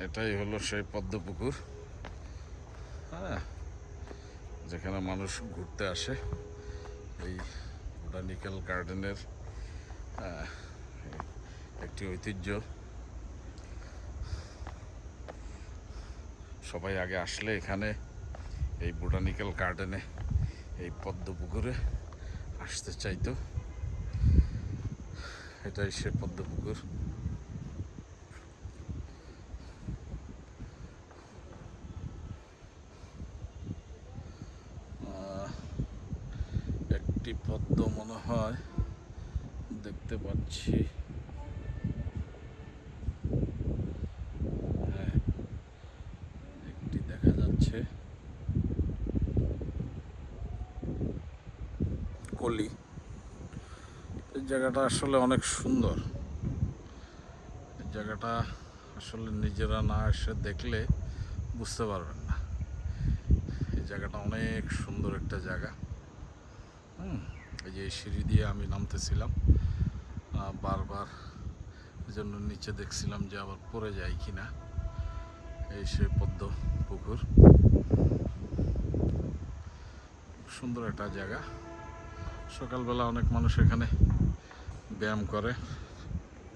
এটাই হলো সেই পদ্মপুকুর, হ্যাঁ, যেখানে মানুষ ঘুরতে আসে। এই বোটানিক্যাল গার্ডেনের একটি ঐতিহ্য। সবাই আগে আসলে এখানে এই বোটানিক্যাল গার্ডেনে, এই পদ্মপুকুরে আসতে চাইতো। এটাই সে পদ্মপুকুর। একটি পদ্ম মনে হয় দেখতে পাচ্ছি, হ্যাঁ, একটি দেখা যাচ্ছে। কলি, এই জায়গাটা আসলে অনেক সুন্দর। এই জায়গাটা আসলে নিজেরা না এসে দেখলে বুঝতে পারবেন না। এই জায়গাটা অনেক সুন্দর একটা জায়গা। এই যে সিঁড়ি দিয়ে আমি নামতেছিলাম, বারবার এই জন্য নিচে দেখছিলাম যে আবার পড়ে যায় কিনা। এই সে পদ্ম পুকুর, সুন্দর একটা জায়গা। সকালবেলা অনেক মানুষ এখানে ব্যায়াম করে।